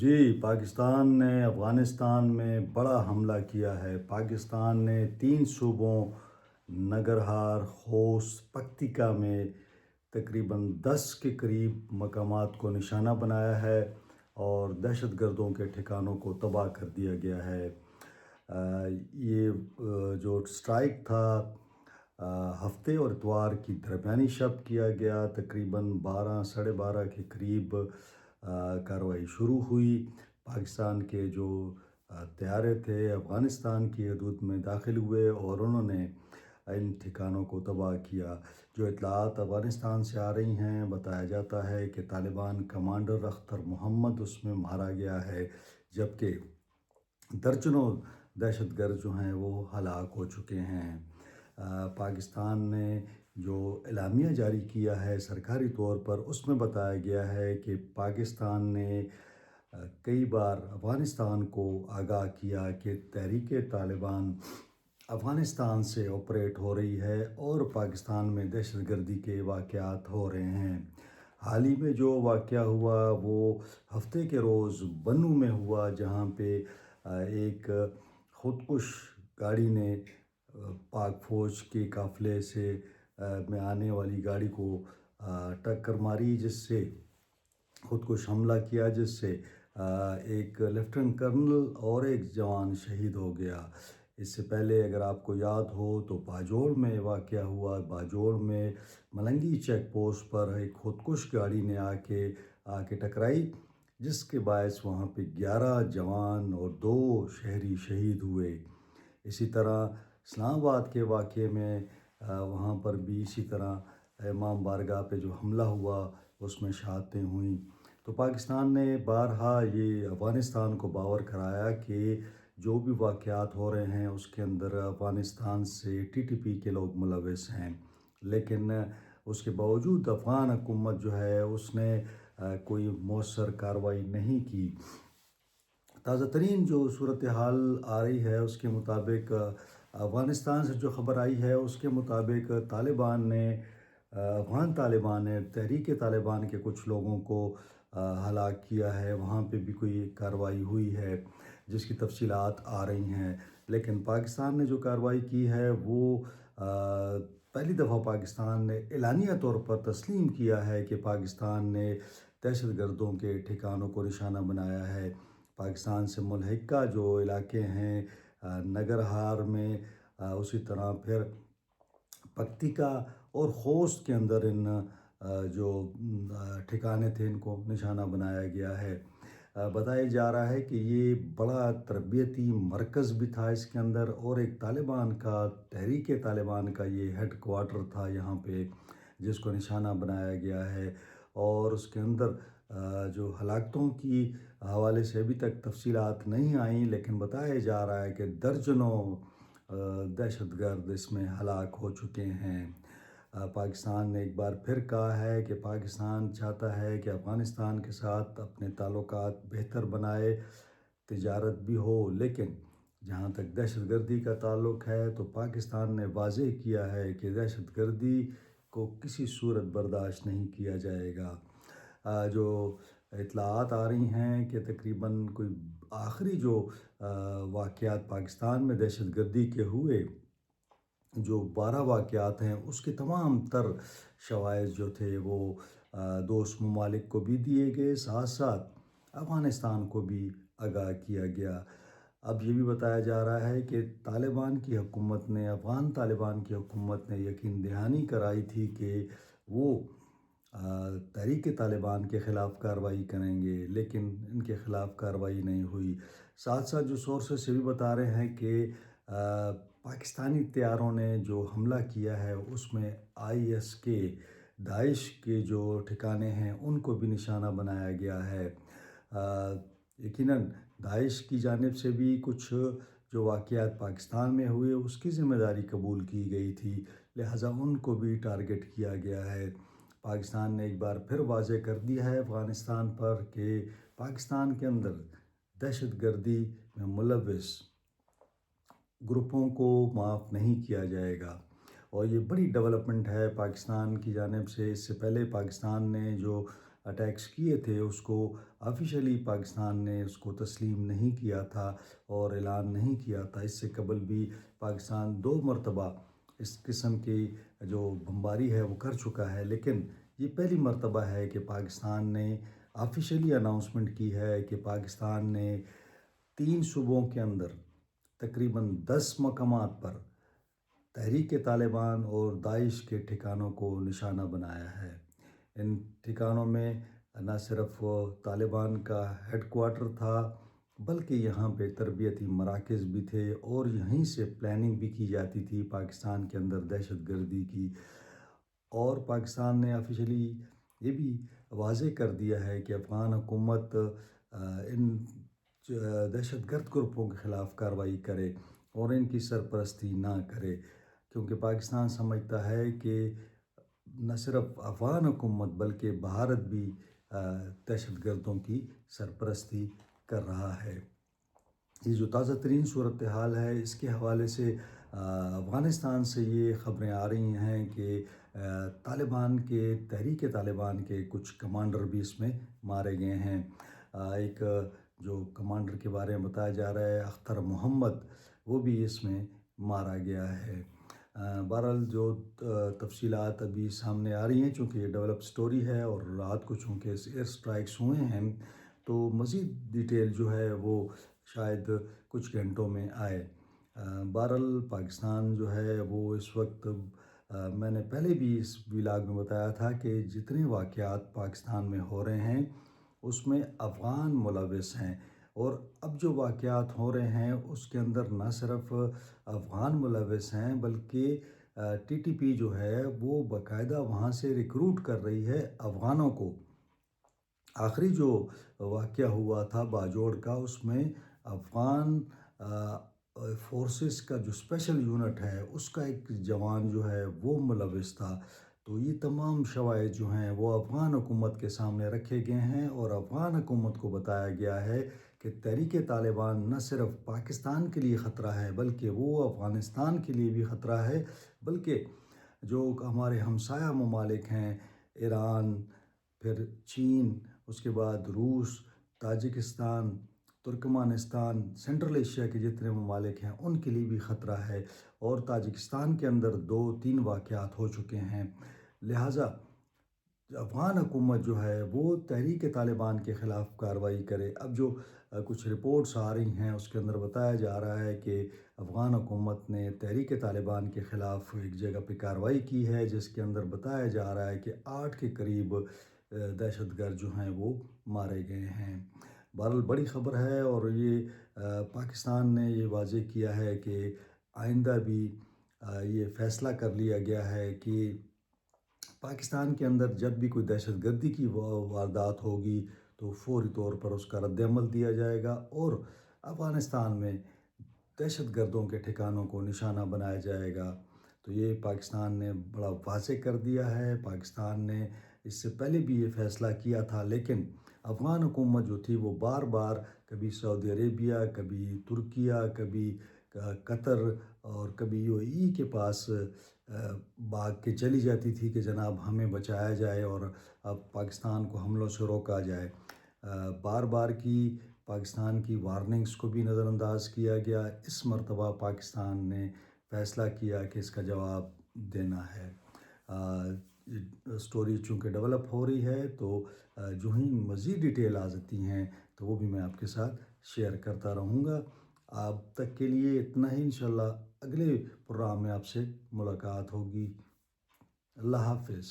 جی، پاکستان نے افغانستان میں بڑا حملہ کیا ہے۔ پاکستان نے 3 صوبوں ننگرہار، خوست، پکتیکا میں تقریباً 10 کے قریب مقامات کو نشانہ بنایا ہے اور دہشت گردوں کے ٹھکانوں کو تباہ کر دیا گیا ہے۔ یہ جو اسٹرائک تھا ہفتے اور اتوار کی درمیانی شب کیا گیا، تقریباً 12 کے قریب کارروائی شروع ہوئی۔ پاکستان کے جو طیارے تھے افغانستان کی حدود میں داخل ہوئے اور انہوں نے ان ٹھکانوں کو تباہ کیا۔ جو اطلاعات افغانستان سے آ رہی ہیں، بتایا جاتا ہے کہ طالبان کمانڈر اختر محمد اس میں مارا گیا ہے، جبکہ درجنوں دہشت گرد جو ہیں وہ ہلاک ہو چکے ہیں۔ پاکستان نے جو اعلامیہ جاری کیا ہے سرکاری طور پر، اس میں بتایا گیا ہے کہ پاکستان نے کئی بار افغانستان کو آگاہ کیا کہ تحریک طالبان افغانستان سے آپریٹ ہو رہی ہے اور پاکستان میں دہشت گردی کے واقعات ہو رہے ہیں۔ حال ہی میں جو واقعہ ہوا وہ ہفتے کے روز بنوں میں ہوا، جہاں پہ ایک خودکش گاڑی نے پاک فوج کے قافلے سے میں آنے والی گاڑی کو ٹکر ماری، جس سے خودکش حملہ کیا، جس سے ایک لیفٹیننٹ کرنل اور ایک جوان شہید ہو گیا۔ اس سے پہلے اگر آپ کو یاد ہو تو باجوڑ میں واقعہ ہوا۔ باجوڑ میں ملنگی چیک پوسٹ پر ایک خودکش گاڑی نے آ کے ٹکرائی، جس کے باعث وہاں پہ 11 جوان اور 2 شہری شہید ہوئے۔ اسی طرح اسلام آباد کے واقعے میں وہاں پر بھی اسی طرح امام بارگاہ پہ جو حملہ ہوا اس میں شہادتیں ہوئیں۔ تو پاکستان نے بارہا یہ افغانستان کو باور کرایا کہ جو بھی واقعات ہو رہے ہیں اس کے اندر افغانستان سے ٹی ٹی پی کے لوگ ملوث ہیں، لیکن اس کے باوجود افغان حکومت جو ہے اس نے کوئی مؤثر کارروائی نہیں کی۔ تازہ ترین جو صورتحال آ رہی ہے اس کے مطابق افغانستان سے جو خبر آئی ہے اس کے مطابق افغان طالبان نے تحریک طالبان کے کچھ لوگوں کو ہلاک کیا ہے۔ وہاں پہ بھی کوئی کارروائی ہوئی ہے جس کی تفصیلات آ رہی ہیں، لیکن پاکستان نے جو کارروائی کی ہے وہ پہلی دفعہ پاکستان نے اعلانیہ طور پر تسلیم کیا ہے کہ پاکستان نے دہشت گردوں کے ٹھکانوں کو نشانہ بنایا ہے۔ پاکستان سے ملحقہ جو علاقے ہیں ننگرہار میں، اسی طرح پھر پکتیکا اور خوست کے اندر ان جو ٹھکانے تھے ان کو نشانہ بنایا گیا ہے۔ بتایا جا رہا ہے کہ یہ بڑا تربیتی مرکز بھی تھا اس کے اندر، اور ایک تحریک طالبان کا یہ ہیڈ کوارٹر تھا یہاں پہ، جس کو نشانہ بنایا گیا ہے۔ اور اس کے اندر جو ہلاکتوں کی حوالے سے ابھی تک تفصیلات نہیں آئیں، لیکن بتایا جا رہا ہے کہ درجنوں دہشت گرد اس میں ہلاک ہو چکے ہیں۔ پاکستان نے ایک بار پھر کہا ہے کہ پاکستان چاہتا ہے کہ افغانستان کے ساتھ اپنے تعلقات بہتر بنائے، تجارت بھی ہو، لیکن جہاں تک دہشت گردی کا تعلق ہے تو پاکستان نے واضح کیا ہے کہ دہشت گردی کو کسی صورت برداشت نہیں کیا جائے گا۔ جو اطلاعات آ رہی ہیں کہ تقریباً کوئی آخری جو واقعات پاکستان میں دہشت گردی کے ہوئے، جو 12 واقعات ہیں، اس کے تمام تر شواہد جو تھے وہ دوست ممالک کو بھی دیے گئے، ساتھ ساتھ افغانستان کو بھی آگاہ کیا گیا۔ اب یہ بھی بتایا جا رہا ہے کہ افغان طالبان کی حکومت نے یقین دہانی کرائی تھی کہ وہ تحریک طالبان کے خلاف کارروائی کریں گے، لیکن ان کے خلاف کارروائی نہیں ہوئی۔ ساتھ ساتھ جو سورسز یہ بھی بتا رہے ہیں کہ پاکستانی طیاروں نے جو حملہ کیا ہے اس میں IS کے داعش کے جو ٹھکانے ہیں ان کو بھی نشانہ بنایا گیا ہے۔ یقیناً داعش کی جانب سے بھی کچھ جو واقعات پاکستان میں ہوئے اس کی ذمہ داری قبول کی گئی تھی، لہٰذا ان کو بھی ٹارگٹ کیا گیا ہے۔ پاکستان نے ایک بار پھر واضح کر دیا ہے افغانستان پر کہ پاکستان کے اندر دہشت گردی میں ملوث گروپوں کو معاف نہیں کیا جائے گا، اور یہ بڑی ڈیولپمنٹ ہے پاکستان کی جانب سے۔ اس سے پہلے پاکستان نے جو اٹیکس کیے تھے اس کو آفیشلی پاکستان نے اس کو تسلیم نہیں کیا تھا اور اعلان نہیں کیا تھا۔ اس سے قبل بھی پاکستان 2 مرتبہ اس قسم کی جو بمباری ہے وہ کر چکا ہے، لیکن یہ پہلی مرتبہ ہے کہ پاکستان نے آفیشلی اناؤنسمنٹ کی ہے کہ پاکستان نے 3 صوبوں کے اندر تقریباً 10 مقامات پر تحریک طالبان اور داعش کے ٹھکانوں کو نشانہ بنایا ہے۔ ان ٹھکانوں میں نہ صرف طالبان کا ہیڈ کوارٹر تھا بلکہ یہاں پہ تربیتی مراکز بھی تھے اور یہیں سے پلاننگ بھی کی جاتی تھی پاکستان کے اندر دہشت گردی کی۔ اور پاکستان نے آفیشلی یہ بھی واضح کر دیا ہے کہ افغان حکومت ان دہشت گرد گروپوں کے خلاف کارروائی کرے اور ان کی سرپرستی نہ کرے، کیونکہ پاکستان سمجھتا ہے کہ نہ صرف افغان حکومت بلکہ بھارت بھی دہشت گردوں کی سرپرستی کر رہا ہے۔ یہ جو تازہ ترین صورتحال ہے اس کے حوالے سے افغانستان سے یہ خبریں آ رہی ہیں کہ تحریک طالبان کے کچھ کمانڈر بھی اس میں مارے گئے ہیں۔ ایک جو کمانڈر کے بارے میں بتایا جا رہا ہے اختر محمد، وہ بھی اس میں مارا گیا ہے۔ بہرحال جو تفصیلات ابھی سامنے آ رہی ہیں، چونکہ یہ ڈیولپ سٹوری ہے اور رات کو چونکہ ایئر سٹرائکس ہوئے ہیں تو مزید ڈیٹیل جو ہے وہ شاید کچھ گھنٹوں میں آئے۔ بہرحال پاکستان جو ہے وہ اس وقت میں نے پہلے بھی اس ولاگ میں بتایا تھا کہ جتنے واقعات پاکستان میں ہو رہے ہیں اس میں افغان ملوث ہیں، اور اب جو واقعات ہو رہے ہیں اس کے اندر نہ صرف افغان ملوث ہیں بلکہ ٹی ٹی پی جو ہے وہ باقاعدہ وہاں سے ریکروٹ کر رہی ہے افغانوں کو۔ آخری جو واقعہ ہوا تھا باجوڑ کا، اس میں افغان فورسز کا جو اسپیشل یونٹ ہے اس کا ایک جوان جو ہے وہ ملوث تھا۔ تو یہ تمام شواہد جو ہیں وہ افغان حکومت کے سامنے رکھے گئے ہیں اور افغان حکومت کو بتایا گیا ہے کہ تحریک طالبان نہ صرف پاکستان کے لیے خطرہ ہے بلکہ وہ افغانستان کے لیے بھی خطرہ ہے، بلکہ جو ہمارے ہمسایہ ممالک ہیں ایران، پھر چین، اس کے بعد روس، تاجکستان، ترکمانستان، سینٹرل ایشیا کے جتنے ممالک ہیں ان کے لیے بھی خطرہ ہے، اور تاجکستان کے اندر 2-3 واقعات ہو چکے ہیں۔ لہٰذا افغان حکومت جو ہے وہ تحریک طالبان کے خلاف کارروائی کرے۔ اب جو کچھ رپورٹس آ رہی ہیں اس کے اندر بتایا جا رہا ہے کہ افغان حکومت نے تحریک طالبان کے خلاف ایک جگہ پہ کارروائی کی ہے جس کے اندر بتایا جا رہا ہے کہ 8 کے قریب دہشت گرد جو ہیں وہ مارے گئے ہیں۔ بہرحال بڑی خبر ہے، اور یہ پاکستان نے یہ واضح کیا ہے کہ آئندہ بھی یہ فیصلہ کر لیا گیا ہے کہ پاکستان کے اندر جب بھی کوئی دہشت گردی کی واردات ہوگی تو فوری طور پر اس کا رد عمل دیا جائے گا، اور افغانستان میں دہشت گردوں کے ٹھکانوں کو نشانہ بنایا جائے گا۔ تو یہ پاکستان نے بڑا واضح کر دیا ہے۔ پاکستان نے اس سے پہلے بھی یہ فیصلہ کیا تھا، لیکن افغان حکومت جو تھی وہ بار بار کبھی سعودی عربیہ، کبھی ترکیہ، کبھی قطر اور کبھی یو اے ای کے پاس بھاگ کے چلی جاتی تھی کہ جناب ہمیں بچایا جائے اور اب پاکستان کو حملوں سے روکا جائے۔ بار بار کی پاکستان کی وارننگز کو بھی نظر انداز کیا گیا۔ اس مرتبہ پاکستان نے فیصلہ کیا کہ اس کا جواب دینا ہے۔ سٹوری چونکہ ڈیولپ ہو رہی ہے تو جو ہی مزید ڈیٹیل آ سکتی ہیں تو وہ بھی میں آپ کے ساتھ شیئر کرتا رہوں گا۔ اب تک کے لیے اتنا ہی، انشاءاللہ اگلے پروگرام میں آپ سے ملاقات ہوگی۔ اللہ حافظ۔